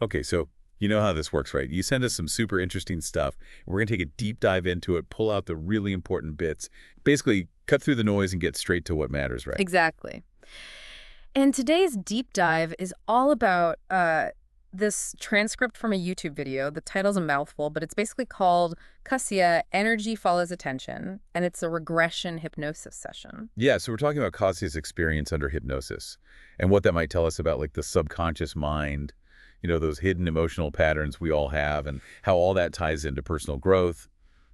Okay, so you know how this works, right? You send us some super interesting stuff. We're going to take a deep dive into it, pull out the really important bits, basically cut through the noise and get straight to what matters, right? Exactly. And today's deep dive is all about this transcript from a YouTube video. The title's a mouthful, but it's basically called Kasia, Energy Follows Attention, and it's a regression hypnosis session. Yeah, so we're talking about Kasia's experience under hypnosis and what that might tell us about like the subconscious mind, those hidden emotional patterns we all have and how all that ties into personal growth,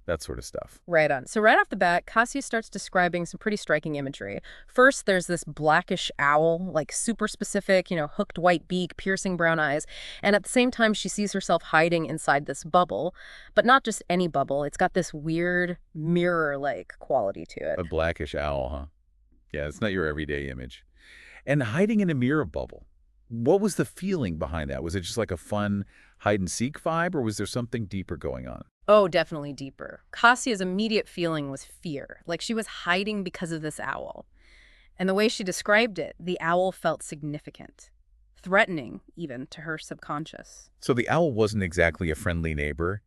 that sort of stuff. Right on. So right off the bat, Kasia starts describing some pretty striking imagery. First, there's this blackish owl, like super specific, hooked white beak, piercing brown eyes. And at the same time, she sees herself hiding inside this bubble, but not just any bubble. It's got this weird mirror-like quality to it. A blackish owl, huh? Yeah, it's not your everyday image. And hiding in a mirror bubble. What was the feeling behind that? Was it just like a fun hide-and-seek vibe, or was there something deeper going on? Oh, definitely deeper. Kasia's immediate feeling was fear, like she was hiding because of this owl. And the way she described it, the owl felt significant, threatening even to her subconscious. So the owl wasn't exactly a friendly neighbor.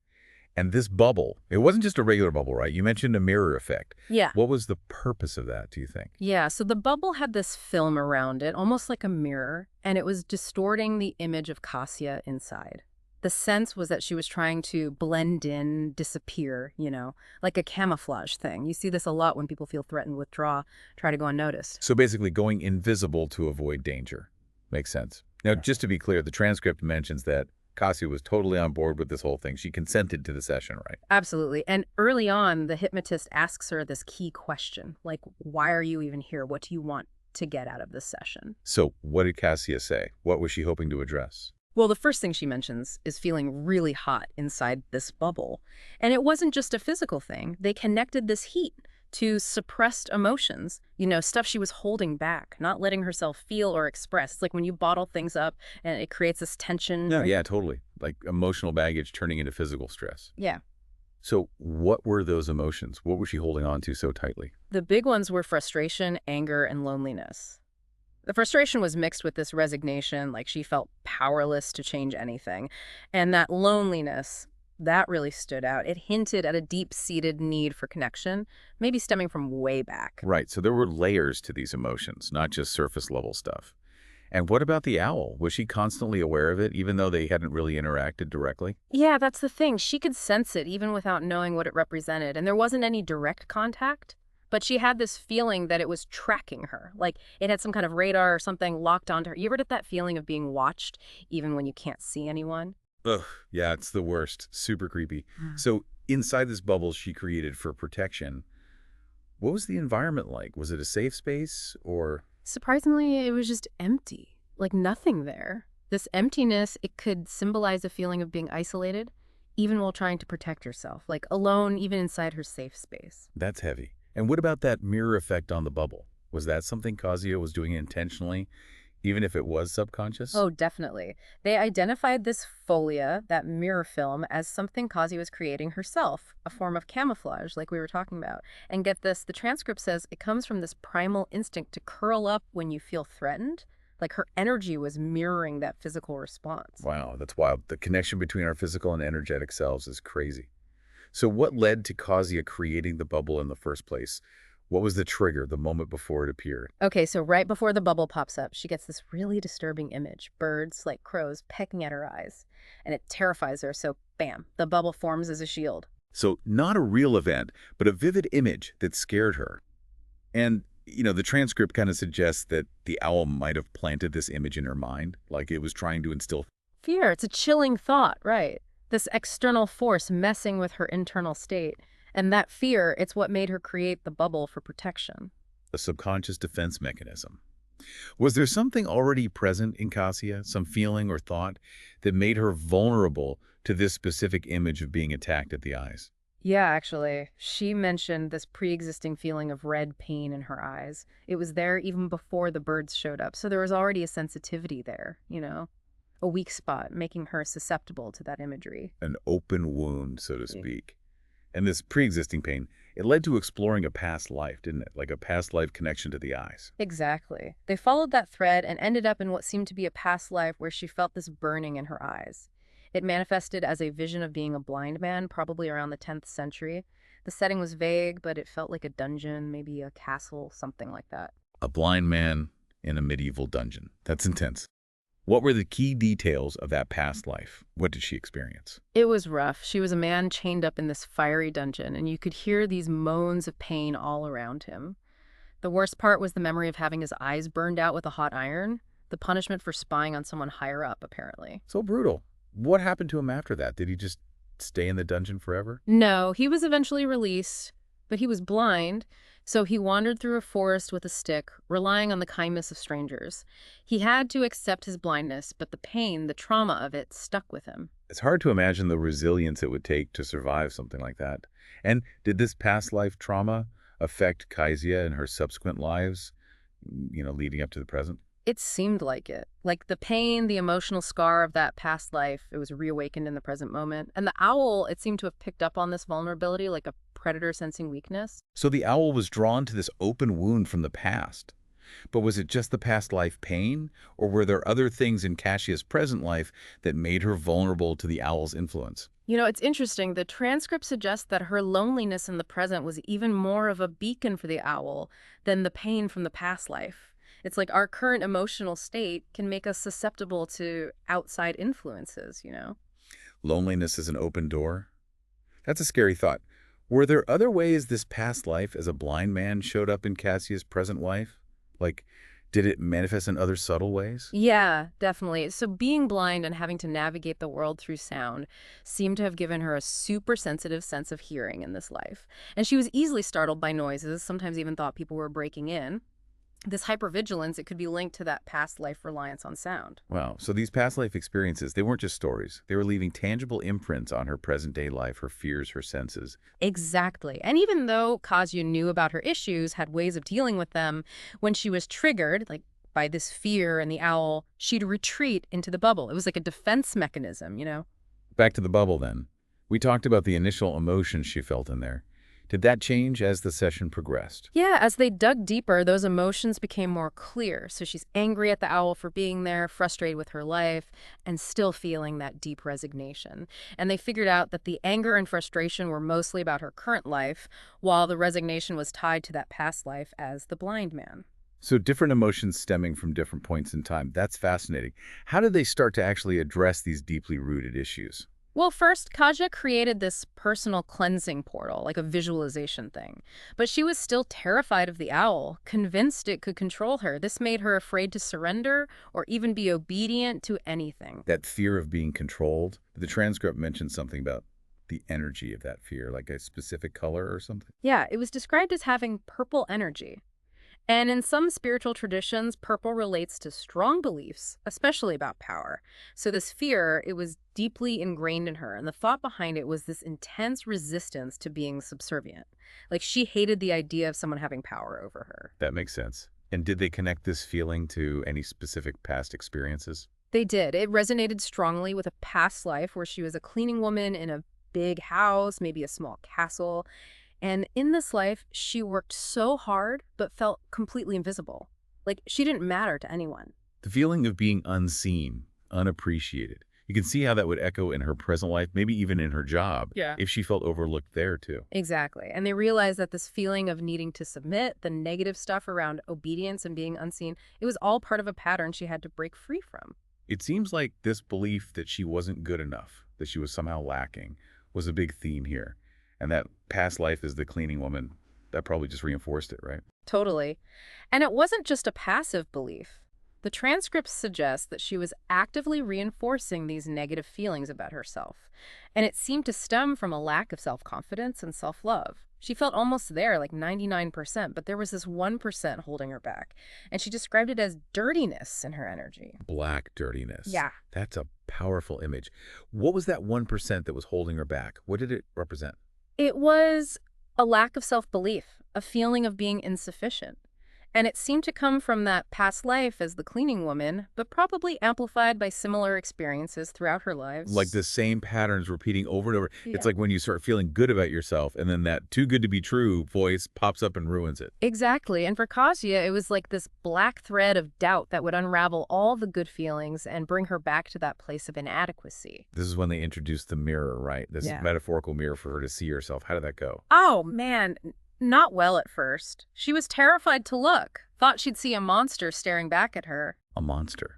And this bubble, it wasn't just a regular bubble, right? You mentioned a mirror effect. Yeah. What was the purpose of that, do you think? Yeah, so the bubble had this film around it, almost like a mirror, and it was distorting the image of Kasia inside. The sense was that she was trying to blend in, disappear, like a camouflage thing. You see this a lot when people feel threatened, withdraw, try to go unnoticed. So basically going invisible to avoid danger. Makes sense. Now, just to be clear, the transcript mentions that Kasia was totally on board with this whole thing. She consented to the session, right? Absolutely. And early on, the hypnotist asks her this key question, like, why are you even here? What do you want to get out of this session? So what did Kasia say? What was she hoping to address? Well, the first thing she mentions is feeling really hot inside this bubble. And it wasn't just a physical thing. They connected this heat to suppressed emotions, stuff she was holding back, not letting herself feel or express. It's like when you bottle things up and it creates this tension. No, yeah, totally. Like emotional baggage turning into physical stress. Yeah. So what were those emotions? What was she holding on to so tightly? The big ones were frustration, anger, and loneliness. The frustration was mixed with this resignation, like she felt powerless to change anything. And that loneliness, that really stood out. It hinted at a deep-seated need for connection, maybe stemming from way back. Right, so there were layers to these emotions, not just surface-level stuff. And what about the owl? Was she constantly aware of it, even though they hadn't really interacted directly? Yeah, that's the thing. She could sense it even without knowing what it represented. And there wasn't any direct contact. But she had this feeling that it was tracking her, like it had some kind of radar or something locked onto her. You ever get that feeling of being watched, even when you can't see anyone? Ugh, yeah, it's the worst. Super creepy. Mm. So inside this bubble she created for protection, what was the environment like? Was it a safe space or... Surprisingly, it was just empty, like nothing there. This emptiness, it could symbolize a feeling of being isolated, even while trying to protect herself, like alone, even inside her safe space. That's heavy. And what about that mirror effect on the bubble? Was that something Kasia was doing intentionally, even if it was subconscious? Oh, definitely. They identified this folia, that mirror film, as something Kazi was creating herself, a form of camouflage, like we were talking about. And get this, the transcript says it comes from this primal instinct to curl up when you feel threatened. Like her energy was mirroring that physical response. Wow, that's wild. The connection between our physical and energetic selves is crazy. So what led to Kasia creating the bubble in the first place? What was the trigger, the moment before it appeared? Okay, so right before the bubble pops up, she gets this really disturbing image, birds like crows pecking at her eyes. And it terrifies her, so bam, the bubble forms as a shield. So not a real event, but a vivid image that scared her. And, the transcript kind of suggests that the owl might have planted this image in her mind, like it was trying to instill... Fear, it's a chilling thought, right? This external force messing with her internal state. And that fear, it's what made her create the bubble for protection. a subconscious defense mechanism. Was there something already present in Kasia, some feeling or thought, that made her vulnerable to this specific image of being attacked at the eyes? Yeah, actually, she mentioned this pre-existing feeling of red pain in her eyes. It was there even before the birds showed up, so there was already a sensitivity there, a weak spot, making her susceptible to that imagery. An open wound, so to speak. And this pre-existing pain, It led to exploring a past life, didn't it? Like a past life connection to the eyes. Exactly. They followed that thread and ended up in what seemed to be a past life where she felt this burning in her eyes. It manifested as a vision of being a blind man, probably around the 10th century. The setting was vague, but it felt like a dungeon, maybe a castle, something like that. A blind man in a medieval dungeon. That's intense. What were the key details of that past life? What did she experience? It was rough. She was a man chained up in this fiery dungeon, and you could hear these moans of pain all around him. The worst part was the memory of having his eyes burned out with a hot iron, the punishment for spying on someone higher up, apparently. So brutal. What happened to him after that? Did he just stay in the dungeon forever? No, he was eventually released, but he was blind, so he wandered through a forest with a stick, relying on the kindness of strangers. He had to accept his blindness, but the pain, the trauma of it, stuck with him. It's hard to imagine the resilience it would take to survive something like that. And did this past life trauma affect Kaisia and her subsequent lives, leading up to the present? It seemed like it. Like the pain, the emotional scar of that past life, it was reawakened in the present moment. And the owl, it seemed to have picked up on this vulnerability like a predator sensing weakness. So the owl was drawn to this open wound from the past. But was it just the past life pain, or were there other things in Kasia's present life that made her vulnerable to the owl's influence? It's interesting. The transcript suggests that her loneliness in the present was even more of a beacon for the owl than the pain from the past life. It's like our current emotional state can make us susceptible to outside influences. Loneliness is an open door? That's a scary thought. Were there other ways this past life as a blind man showed up in Kasia's present life? Like, did it manifest in other subtle ways? Yeah, definitely. So being blind and having to navigate the world through sound seemed to have given her a super sensitive sense of hearing in this life. And she was easily startled by noises, sometimes even thought people were breaking in. This hypervigilance, it could be linked to that past life reliance on sound. Wow. So these past life experiences, they weren't just stories. They were leaving tangible imprints on her present-day life, her fears, her senses. Exactly. And even though Kasia knew about her issues, had ways of dealing with them, when she was triggered, like by this fear and the owl, she'd retreat into the bubble. It was like a defense mechanism. Back to the bubble, then. We talked about the initial emotions she felt in there. Did that change as the session progressed? Yeah, as they dug deeper, those emotions became more clear. So she's angry at the owl for being there, frustrated with her life, and still feeling that deep resignation. And they figured out that the anger and frustration were mostly about her current life, while the resignation was tied to that past life as the blind man. So different emotions stemming from different points in time. That's fascinating. How did they start to actually address these deeply rooted issues? Well, first, Kaja created this personal cleansing portal, like a visualization thing. But she was still terrified of the owl, convinced it could control her. This made her afraid to surrender or even be obedient to anything. That fear of being controlled. The transcript mentioned something about the energy of that fear, like a specific color or something. Yeah, it was described as having purple energy. And in some spiritual traditions, purple relates to strong beliefs, especially about power. So this fear, it was deeply ingrained in her, and the thought behind it was this intense resistance to being subservient. Like she hated the idea of someone having power over her. That makes sense. And did they connect this feeling to any specific past experiences? They did. It resonated strongly with a past life where she was a cleaning woman in a big house, maybe a small castle. And in this life, she worked so hard, but felt completely invisible. Like she didn't matter to anyone. The feeling of being unseen, unappreciated. You can see how that would echo in her present life, maybe even in her job, Yeah. if she felt overlooked there too. Exactly. And they realized that this feeling of needing to submit, the negative stuff around obedience and being unseen, it was all part of a pattern she had to break free from. It seems like this belief that she wasn't good enough, that she was somehow lacking, was a big theme here. And that past life as the cleaning woman, that probably just reinforced it, right? Totally. And it wasn't just a passive belief. The transcripts suggest that she was actively reinforcing these negative feelings about herself. And it seemed to stem from a lack of self-confidence and self-love. She felt almost there, like 99%, but there was this 1% holding her back. And she described it as dirtiness in her energy. Black dirtiness. Yeah. That's a powerful image. What was that 1% that was holding her back? What did it represent? It was a lack of self-belief, a feeling of being insufficient. And it seemed to come from that past life as the cleaning woman, but probably amplified by similar experiences throughout her Like lives. the same patterns repeating over and over. It's Yeah. like when you start feeling good about yourself, and then that too good to be true voice pops up and ruins it. Exactly. And for Kasia, it was like this black thread of doubt that would unravel all the good feelings and bring her back to that place of inadequacy. This is when they introduced the mirror, right? This Yeah. metaphorical mirror for her to see herself. How did that go? Oh, man. Not well at first. She was terrified to look, thought she'd see a monster staring back at her. A monster.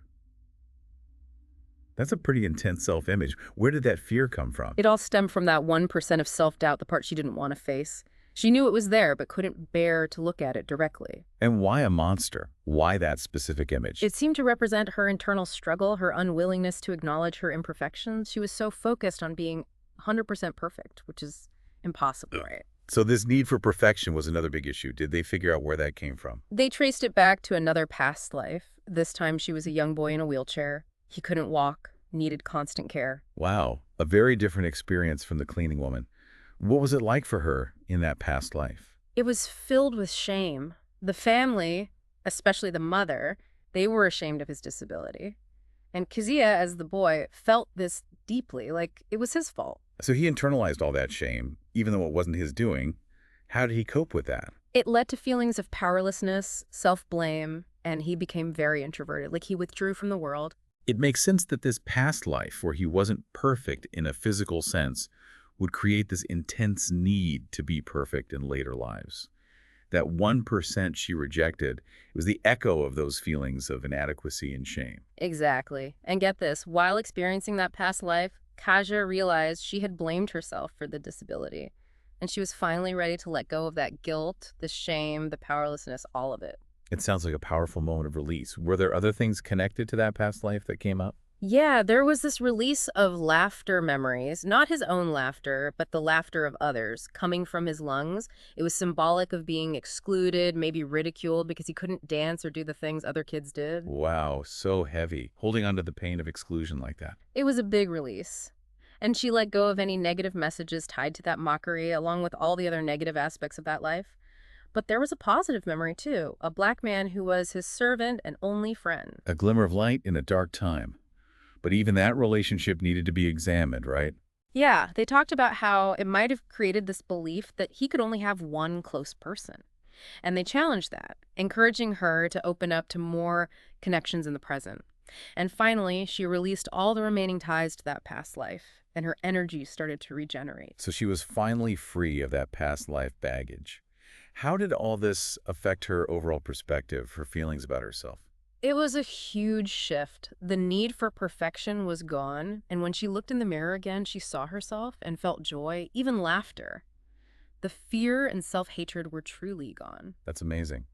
That's a pretty intense self-image. Where did that fear come from? It all stemmed from that 1% of self-doubt, the part she didn't want to face. She knew it was there, but couldn't bear to look at it directly. And why a monster? Why that specific image? It seemed to represent her internal struggle, her unwillingness to acknowledge her imperfections. She was so focused on being 100% perfect, which is impossible, right? So this need for perfection was another big issue. Did they figure out where that came from? They traced it back to another past life. This time she was a young boy in a wheelchair. He couldn't walk, needed constant care. Wow, a very different experience from the cleaning woman. What was it like for her in that past life? It was filled with shame. The family, especially the mother, they were ashamed of his disability. And Kasia, as the boy, felt this deeply, like it was his fault. So he internalized all that shame, even though it wasn't his doing. How did he cope with that? It led to feelings of powerlessness, self-blame, and he became very introverted, like he withdrew from the world. It makes sense that this past life, where he wasn't perfect in a physical sense, would create this intense need to be perfect in later lives. That 1% she rejected, it was the echo of those feelings of inadequacy and shame. Exactly. And get this, while experiencing that past life, Kasia realized she had blamed herself for the disability. And she was finally ready to let go of that guilt, the shame, the powerlessness, all of it. It sounds like a powerful moment of release. Were there other things connected to that past life that came up? Yeah, there was this release of laughter memories, not his own laughter, but the laughter of others coming from his lungs. It was symbolic of being excluded, maybe ridiculed because he couldn't dance or do the things other kids did. Wow, so heavy. Holding on to the pain of exclusion like that. It was a big release. And she let go of any negative messages tied to that mockery, along with all the other negative aspects of that life. But there was a positive memory, too, a black man who was his servant and only friend. A glimmer of light in a dark time. But even that relationship needed to be examined, right? Yeah, they talked about how it might have created this belief that he could only have one close person. And they challenged that, encouraging her to open up to more connections in the present. And finally, she released all the remaining ties to that past life, and her energy started to regenerate. So she was finally free of that past life baggage. How did all this affect her overall perspective, her feelings about herself? It was a huge shift. The need for perfection was gone, and when she looked in the mirror again, she saw herself and felt joy, even laughter. The fear and self-hatred were truly gone. That's amazing.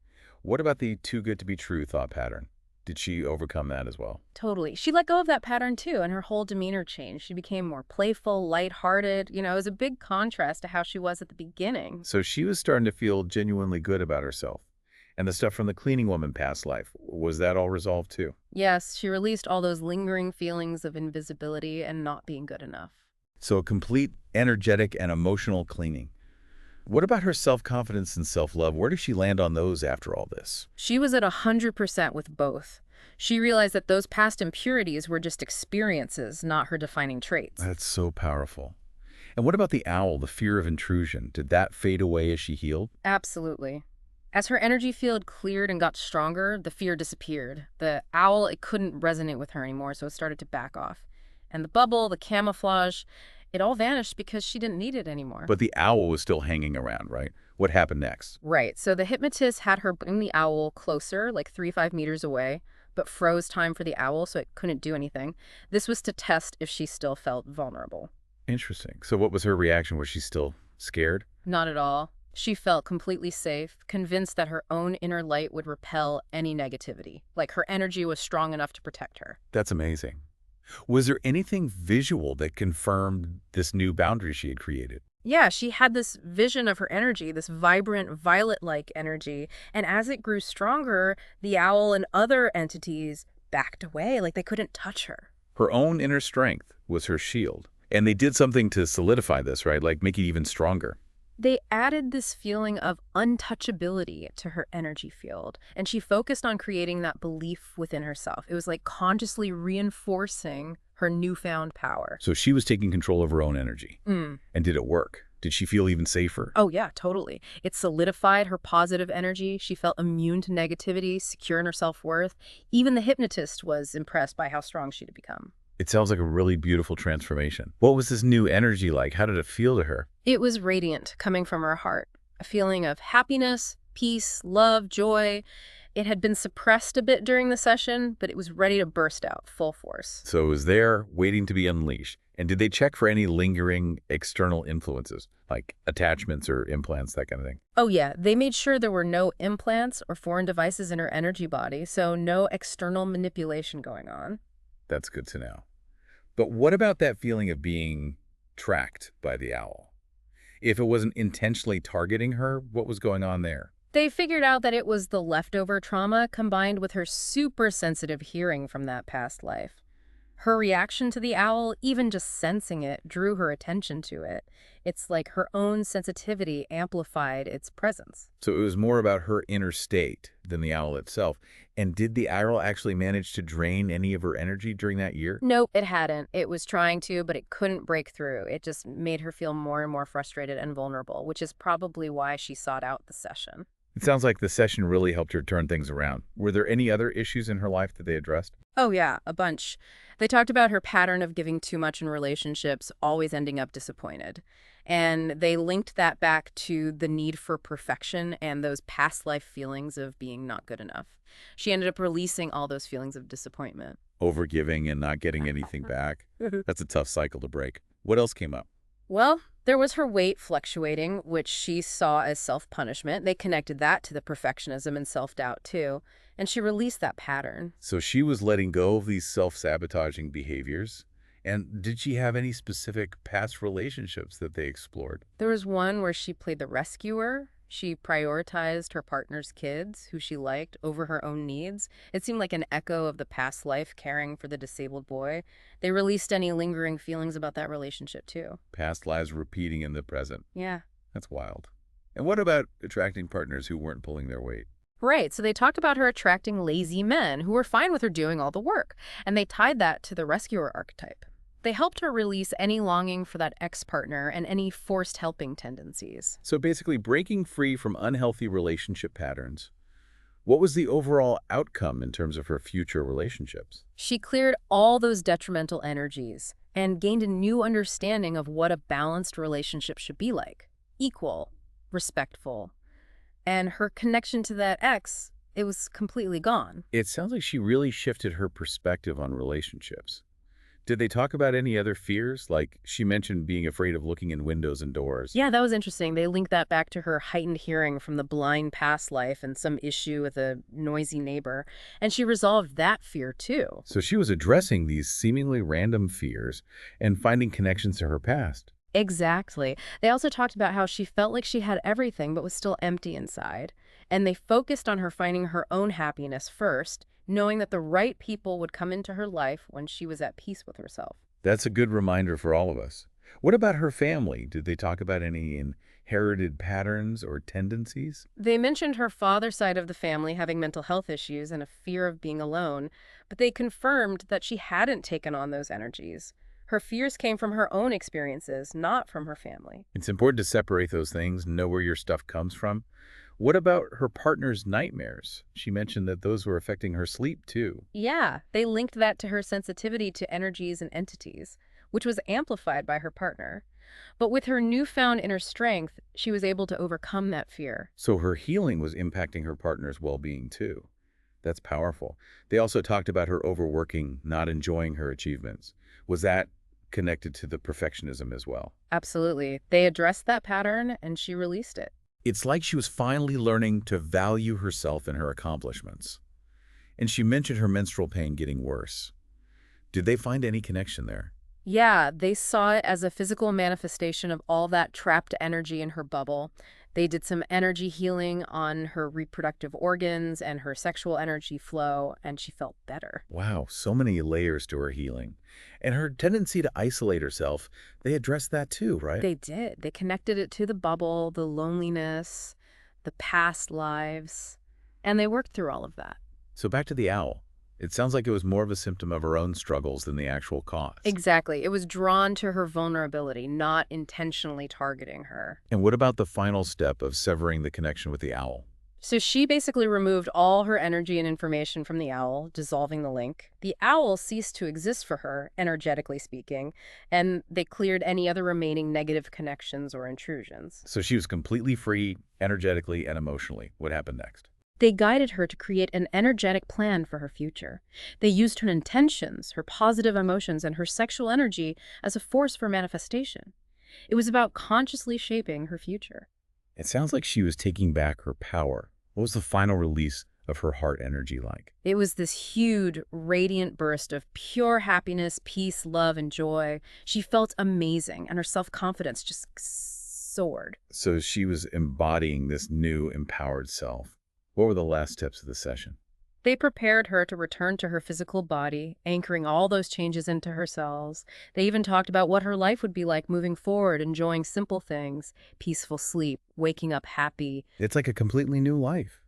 What about the too good to be true thought pattern? Did she overcome that as well? Totally. She let go of that pattern too, and her whole demeanor changed. She became more playful, lighthearted. It was a big contrast to how she was at the beginning. So she was starting to feel genuinely good about herself. And the stuff from the cleaning woman past life, was that all resolved too? Yes, she released all those lingering feelings of invisibility and not being good enough. So a complete energetic and emotional cleaning. What about her self-confidence and self-love? Where does she land on those after all this? She was at 100% with both. She realized that those past impurities were just experiences, not her defining traits. That's so powerful. And what about the owl, the fear of intrusion? Did that fade away as she healed? Absolutely. As her energy field cleared and got stronger, the fear disappeared. The owl, it couldn't resonate with her anymore, so it started to back off. And the bubble, the camouflage, it all vanished because she didn't need it anymore. But the owl was still hanging around, right? What happened next? Right. So the hypnotist had her bring the owl closer, like 3-5 meters away, but froze time for the owl so it couldn't do anything. This was to test if she still felt vulnerable. Interesting. So what was her reaction? Was she still scared? Not at all. She felt completely safe, convinced that her own inner light would repel any negativity. Like her energy was strong enough to protect her. That's amazing. Was there anything visual that confirmed this new boundary she had created? Yeah, she had this vision of her energy, this vibrant violet-like energy. And as it grew stronger, the owl and other entities backed away, like they couldn't touch her. Her own inner strength was her shield. And they did something to solidify this, right? Like make it even stronger. They added this feeling of untouchability to her energy field, and she focused on creating that belief within herself. It was like consciously reinforcing her newfound power. So she was taking control of her own energy. Mm. And did it work? Did she feel even safer? Oh, yeah, totally. It solidified her positive energy. She felt immune to negativity, secure in her self-worth. Even the hypnotist was impressed by how strong she'd become. It sounds like a really beautiful transformation. What was this new energy like? How did it feel to her? It was radiant, coming from her heart, a feeling of happiness, peace, love, joy. It had been suppressed a bit during the session, but it was ready to burst out full force. So it was there, waiting to be unleashed. And did they check for any lingering external influences, like attachments or implants, that kind of thing? Oh yeah, they made sure there were no implants or foreign devices in her energy body, so no external manipulation going on. That's good to know. But what about that feeling of being tracked by the owl? If it wasn't intentionally targeting her, what was going on there? They figured out that it was the leftover trauma combined with her super sensitive hearing from that past life. Her reaction to the owl, even just sensing it, drew her attention to it. It's like her own sensitivity amplified its presence. So it was more about her inner state than the owl itself. And did the owl actually manage to drain any of her energy during that year? Nope, it hadn't. It was trying to, but it couldn't break through. It just made her feel more and more frustrated and vulnerable, which is probably why she sought out the session. It sounds like the session really helped her turn things around. Were there any other issues in her life that they addressed? Oh yeah, a bunch. They talked about her pattern of giving too much in relationships, always ending up disappointed. And they linked that back to the need for perfection and those past life feelings of being not good enough. She ended up releasing all those feelings of disappointment. Overgiving and not getting anything back. That's a tough cycle to break. What else came up? Well, there was her weight fluctuating, which she saw as self-punishment. They connected that to the perfectionism and self-doubt, too. And she released that pattern. So she was letting go of these self-sabotaging behaviors. And did she have any specific past relationships that they explored? There was one where she played the rescuer. She prioritized her partner's kids, who she liked, over her own needs. It seemed like an echo of the past life caring for the disabled boy. They released any lingering feelings about that relationship, too. Past lives repeating in the present. Yeah. That's wild. And what about attracting partners who weren't pulling their weight? Right, so they talked about her attracting lazy men who were fine with her doing all the work, and they tied that to the rescuer archetype. They helped her release any longing for that ex-partner and any forced helping tendencies. So basically breaking free from unhealthy relationship patterns. What was the overall outcome in terms of her future relationships? She cleared all those detrimental energies and gained a new understanding of what a balanced relationship should be like. Equal, respectful. And her connection to that ex, it was completely gone. It sounds like she really shifted her perspective on relationships. Did they talk about any other fears? Like she mentioned being afraid of looking in windows and doors. Yeah, that was interesting. They linked that back to her heightened hearing from the blind past life and some issue with a noisy neighbor. And she resolved that fear, too. So she was addressing these seemingly random fears and finding connections to her past. Exactly. They also talked about how she felt like she had everything but was still empty inside. And they focused on her finding her own happiness first, knowing that the right people would come into her life when she was at peace with herself. That's a good reminder for all of us. What about her family? Did they talk about any inherited patterns or tendencies? They mentioned her father's side of the family having mental health issues and a fear of being alone, but they confirmed that she hadn't taken on those energies. Her fears came from her own experiences, not from her family. It's important to separate those things, know where your stuff comes from. What about her partner's nightmares? She mentioned that those were affecting her sleep, too. Yeah, they linked that to her sensitivity to energies and entities, which was amplified by her partner. But with her newfound inner strength, she was able to overcome that fear. So her healing was impacting her partner's well-being, too. That's powerful. They also talked about her overworking, not enjoying her achievements. Was that connected to the perfectionism as well? Absolutely. They addressed that pattern, and she released it. It's like she was finally learning to value herself and her accomplishments. And she mentioned her menstrual pain getting worse. Did they find any connection there? Yeah, they saw it as a physical manifestation of all that trapped energy in her bubble. They did some energy healing on her reproductive organs and her sexual energy flow, and she felt better. Wow, so many layers to her healing. And her tendency to isolate herself, they addressed that too, right? They did. They connected it to the bubble, the loneliness, the past lives, and they worked through all of that. So back to the owl. It sounds like it was more of a symptom of her own struggles than the actual cause. Exactly. It was drawn to her vulnerability, not intentionally targeting her. And what about the final step of severing the connection with the owl? So she basically removed all her energy and information from the owl, dissolving the link. The owl ceased to exist for her, energetically speaking, and they cleared any other remaining negative connections or intrusions. So she was completely free, energetically and emotionally. What happened next? They guided her to create an energetic plan for her future. They used her intentions, her positive emotions, and her sexual energy as a force for manifestation. It was about consciously shaping her future. It sounds like she was taking back her power. What was the final release of her heart energy like? It was this huge, radiant burst of pure happiness, peace, love, and joy. She felt amazing, and her self-confidence just soared. So she was embodying this new, empowered self. What were the last steps of the session? They prepared her to return to her physical body, anchoring all those changes into her cells. They even talked about what her life would be like moving forward, enjoying simple things, peaceful sleep, waking up happy. It's like a completely new life.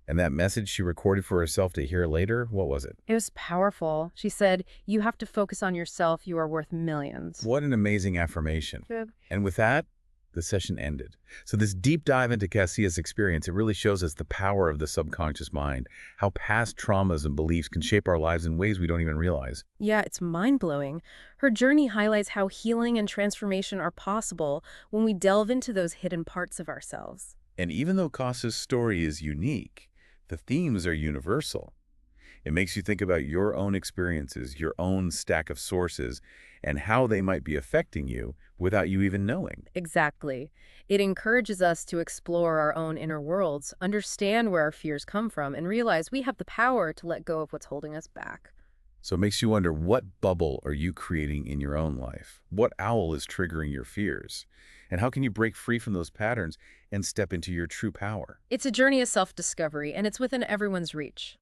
And that message she recorded for herself to hear later, what was it? It was powerful. She said, "You have to focus on yourself. You are worth millions." What an amazing affirmation. Good. And with that, the session ended. So this deep dive into Kasia's experience, it really shows us the power of the subconscious mind, how past traumas and beliefs can shape our lives in ways we don't even realize. Yeah, it's mind-blowing. Her journey highlights how healing and transformation are possible when we delve into those hidden parts of ourselves. And even though Kasia's story is unique, the themes are universal. It makes you think about your own experiences, your own stack of sources, and how they might be affecting you without you even knowing. Exactly. It encourages us to explore our own inner worlds, understand where our fears come from, and realize we have the power to let go of what's holding us back. So it makes you wonder, what bubble are you creating in your own life? What owl is triggering your fears? And how can you break free from those patterns and step into your true power? It's a journey of self-discovery, and it's within everyone's reach.